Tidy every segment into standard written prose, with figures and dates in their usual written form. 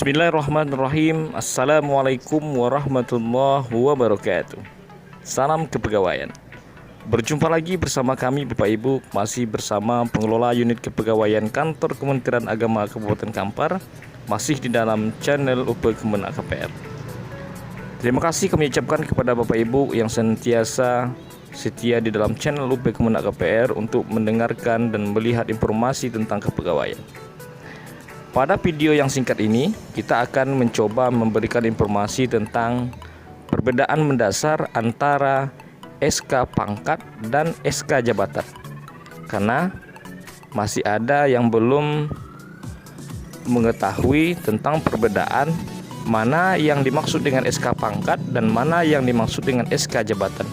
Bismillahirrahmanirrahim. Assalamualaikum warahmatullahi wabarakatuh. Salam kepegawaian. Berjumpa lagi bersama kami Bapak Ibu, masih bersama pengelola unit kepegawaian kantor Kementerian Agama Kabupaten Kampar, masih di dalam channel UP Kemenak KPR. Terima kasih kami ucapkan kepada Bapak Ibu yang senantiasa setia di dalam channel UP Kemenak KPR untuk mendengarkan dan melihat informasi tentang kepegawaian. Pada video yang singkat ini, kita akan mencoba memberikan informasi tentang perbedaan mendasar antara SK pangkat dan SK jabatan. Karena masih ada yang belum mengetahui tentang perbedaan mana yang dimaksud dengan SK pangkat dan mana yang dimaksud dengan SK jabatan.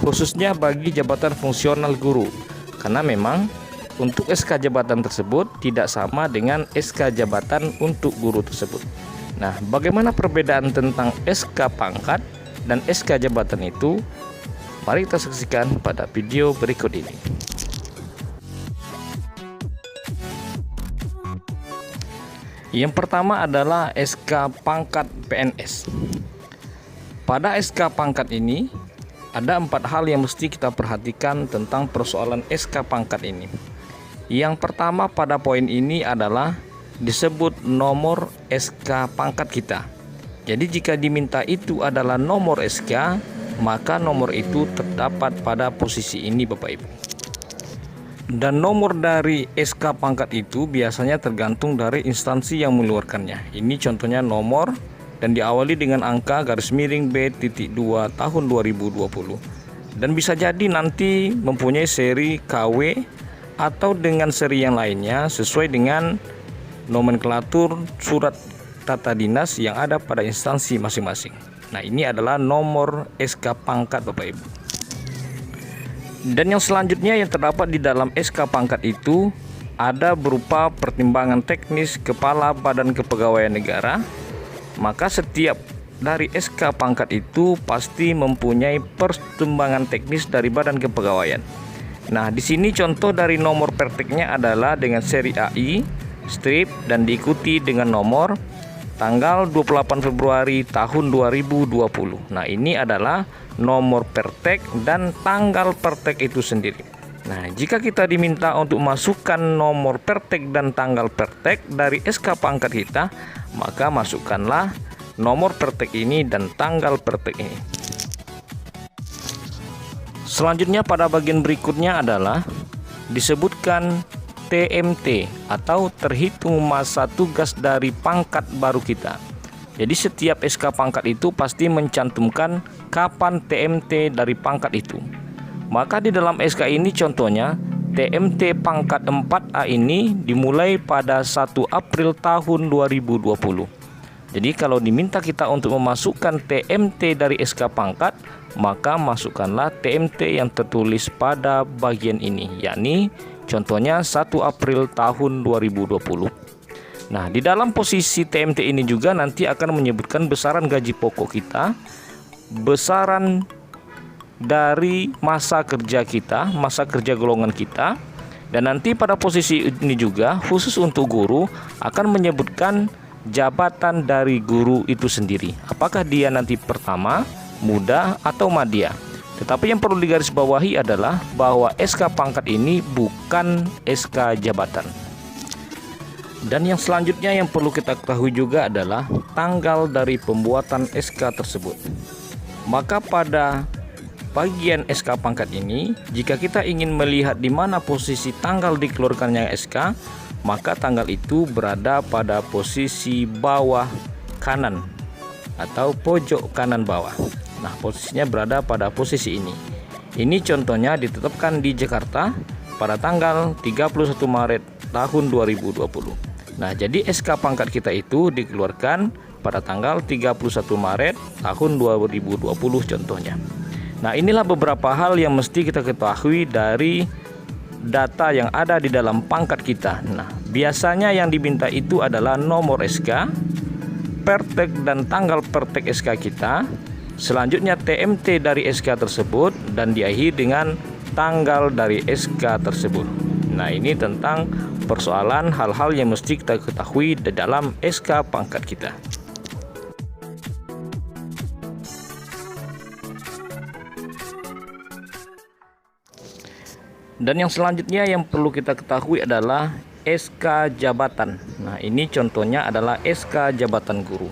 Khususnya bagi jabatan fungsional guru. Karena memang untuk SK jabatan tersebut tidak sama dengan SK jabatan untuk guru tersebut. Nah, bagaimana perbedaan tentang SK pangkat dan SK jabatan itu? Mari kita saksikan pada video berikut ini. Yang pertama adalah SK pangkat PNS. Pada SK pangkat ini ada 4 hal yang mesti kita perhatikan tentang persoalan SK pangkat ini. Yang pertama pada poin ini adalah disebut nomor SK pangkat kita. Jadi jika diminta itu adalah nomor SK, maka nomor itu terdapat pada posisi ini Bapak Ibu. Dan nomor dari SK pangkat itu biasanya tergantung dari instansi yang mengeluarkannya. Ini contohnya nomor dan diawali dengan angka _B.2 tahun 2020. Dan bisa jadi nanti mempunyai seri KW atau dengan seri yang lainnya sesuai dengan nomenklatur surat tata dinas yang ada pada instansi masing-masing. Nah, ini adalah nomor SK pangkat Bapak Ibu. Dan yang selanjutnya yang terdapat di dalam SK pangkat itu ada berupa pertimbangan teknis Kepala Badan Kepegawaian Negara. Maka setiap dari SK pangkat itu pasti mempunyai pertimbangan teknis dari Badan Kepegawaian. Nah, di sini contoh dari nomor perteknya adalah dengan seri AI, strip, dan diikuti dengan nomor tanggal 28 Februari tahun 2020. Nah, ini adalah nomor pertek dan tanggal pertek itu sendiri. Nah, jika kita diminta untuk masukkan nomor pertek dan tanggal pertek dari SK pangkat kita, maka masukkanlah nomor pertek ini dan tanggal pertek ini. Selanjutnya pada bagian berikutnya adalah disebutkan TMT atau terhitung masa tugas dari pangkat baru kita. Jadi setiap SK pangkat itu pasti mencantumkan kapan TMT dari pangkat itu. Maka di dalam SK ini contohnya TMT pangkat 4A ini dimulai pada 1 April tahun 2020. Jadi kalau diminta kita untuk memasukkan TMT dari SK pangkat, maka masukkanlah TMT yang tertulis pada bagian ini, yakni contohnya 1 April tahun 2020. Nah, di dalam posisi TMT ini juga nanti akan menyebutkan besaran gaji pokok kita, besaran dari masa kerja kita, masa kerja golongan kita, dan nanti pada posisi ini juga khusus untuk guru akan menyebutkan jabatan dari guru itu sendiri. Apakah dia nanti pertama, muda, atau madya. Tetapi yang perlu digarisbawahi adalah bahwa SK pangkat ini bukan SK jabatan. Dan yang selanjutnya yang perlu kita ketahui juga adalah tanggal dari pembuatan SK tersebut. Maka pada bagian SK pangkat ini, jika kita ingin melihat di mana posisi tanggal dikeluarkannya SK, maka tanggal itu berada pada posisi bawah kanan atau pojok kanan bawah. Nah, posisinya berada pada posisi ini. Ini contohnya ditetapkan di Jakarta pada tanggal 31 Maret tahun 2020. Nah, jadi SK pangkat kita itu dikeluarkan pada tanggal 31 Maret tahun 2020 contohnya. Nah, inilah beberapa hal yang mesti kita ketahui dari data yang ada di dalam pangkat kita. Nah, biasanya yang diminta itu adalah nomor SK, pertek dan tanggal pertek SK kita, selanjutnya TMT dari SK tersebut, dan diakhiri dengan tanggal dari SK tersebut. Nah, ini tentang persoalan hal-hal yang mesti kita ketahui di dalam SK pangkat kita. Dan yang selanjutnya yang perlu kita ketahui adalah SK jabatan. Nah, ini contohnya adalah SK jabatan guru.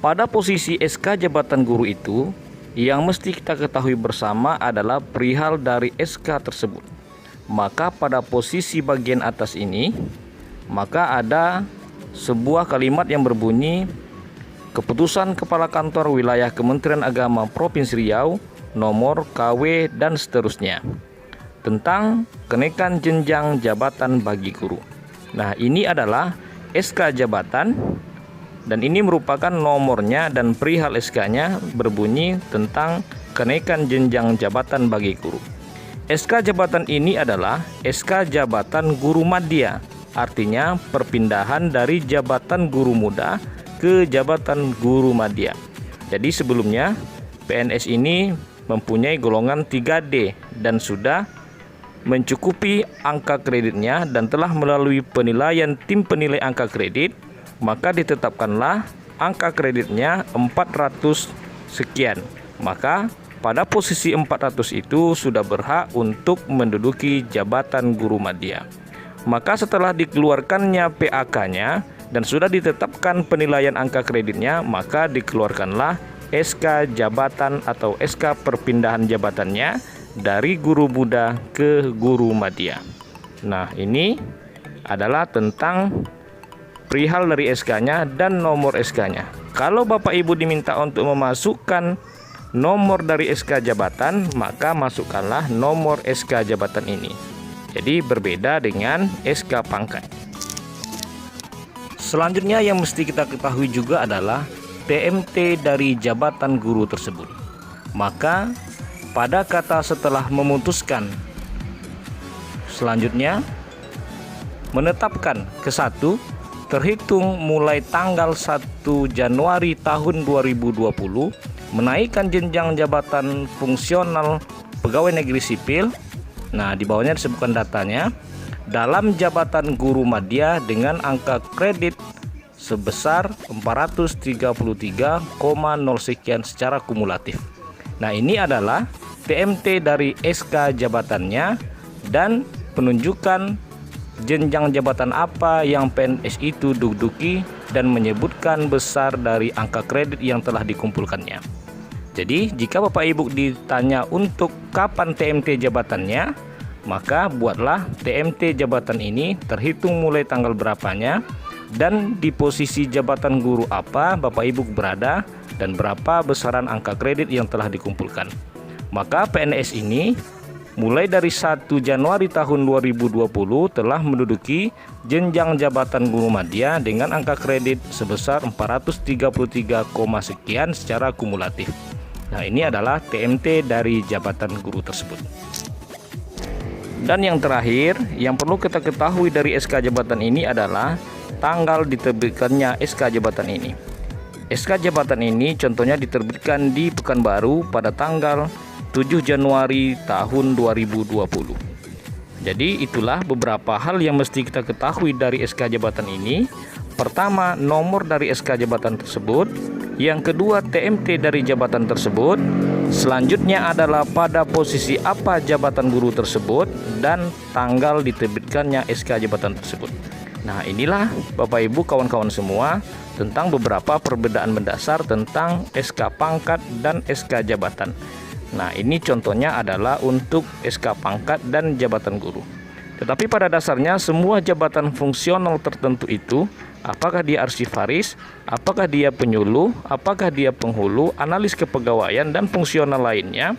Pada posisi SK jabatan guru itu, yang mesti kita ketahui bersama adalah perihal dari SK tersebut. Maka pada posisi bagian atas ini, maka ada sebuah kalimat yang berbunyi, Keputusan Kepala Kantor Wilayah Kementerian Agama Provinsi Riau nomor KW dan seterusnya tentang kenaikan jenjang jabatan bagi guru. Nah, ini adalah SK jabatan dan ini merupakan nomornya, dan perihal SK-nya berbunyi tentang kenaikan jenjang jabatan bagi guru. SK jabatan ini adalah SK jabatan guru madya, artinya perpindahan dari jabatan guru muda ke jabatan guru madya. Jadi sebelumnya PNS ini mempunyai golongan 3D dan sudah mencukupi angka kreditnya dan telah melalui penilaian tim penilai angka kredit, maka ditetapkanlah angka kreditnya 400 sekian. Maka pada posisi 400 itu sudah berhak untuk menduduki jabatan guru madya. Maka setelah dikeluarkannya PAK-nya dan sudah ditetapkan penilaian angka kreditnya, maka dikeluarkanlah SK jabatan atau SK perpindahan jabatannya dari guru muda ke guru madya. Nah, ini adalah tentang perihal dari SK-nya dan nomor SK-nya. Kalau Bapak Ibu diminta untuk memasukkan nomor dari SK jabatan, maka masukkanlah nomor SK jabatan ini. Jadi berbeda dengan SK pangkat. Selanjutnya yang mesti kita ketahui juga adalah TMT dari jabatan guru tersebut. Maka pada kata setelah memutuskan, selanjutnya menetapkan ke-1 terhitung mulai tanggal 1 Januari tahun 2020 menaikkan jenjang jabatan fungsional pegawai negeri sipil. Nah, di bawahnya disebutkan datanya dalam jabatan guru madya dengan angka kredit sebesar 433,0 sekian secara kumulatif. Nah, ini adalah TMT dari SK jabatannya dan penunjukan jenjang jabatan apa yang PNS itu duduki dan menyebutkan besar dari angka kredit yang telah dikumpulkannya. Jadi jika Bapak Ibu ditanya untuk kapan TMT jabatannya, maka buatlah TMT jabatan ini terhitung mulai tanggal berapanya dan di posisi jabatan guru apa Bapak Ibu berada dan berapa besaran angka kredit yang telah dikumpulkan. Maka PNS ini mulai dari 1 Januari tahun 2020 telah menduduki jenjang jabatan guru madya dengan angka kredit sebesar 433, sekian secara kumulatif. Nah, ini adalah TMT dari jabatan guru tersebut. Dan yang terakhir yang perlu kita ketahui dari SK jabatan ini adalah tanggal diterbitkannya SK jabatan ini. SK jabatan ini contohnya diterbitkan di Pekanbaru pada tanggal 7 Januari tahun 2020. Jadi itulah beberapa hal yang mesti kita ketahui dari SK jabatan ini. Pertama, nomor dari SK jabatan tersebut. Yang kedua, TMT dari jabatan tersebut. Selanjutnya adalah pada posisi apa jabatan guru tersebut dan tanggal diterbitkannya SK jabatan tersebut. Nah, inilah Bapak Ibu kawan-kawan semua tentang beberapa perbedaan mendasar tentang SK pangkat dan SK jabatan. Nah, ini contohnya adalah untuk SK pangkat dan jabatan guru. Tetapi pada dasarnya semua jabatan fungsional tertentu itu, apakah dia arsivaris, apakah dia penyuluh, apakah dia penghulu, analis kepegawaian dan fungsional lainnya,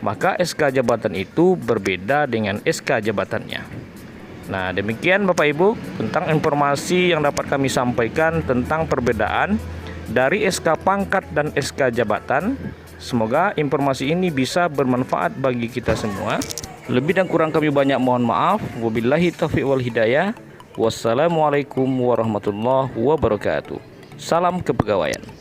maka SK jabatan itu berbeda dengan SK jabatannya. Nah, demikian Bapak Ibu tentang informasi yang dapat kami sampaikan tentang perbedaan dari SK pangkat dan SK jabatan. Semoga informasi ini bisa bermanfaat bagi kita semua. Lebih dan kurang kami banyak mohon maaf. Wabillahi taufiq wal hidayah. Wassalamualaikum warahmatullahi wabarakatuh. Salam kepegawaian.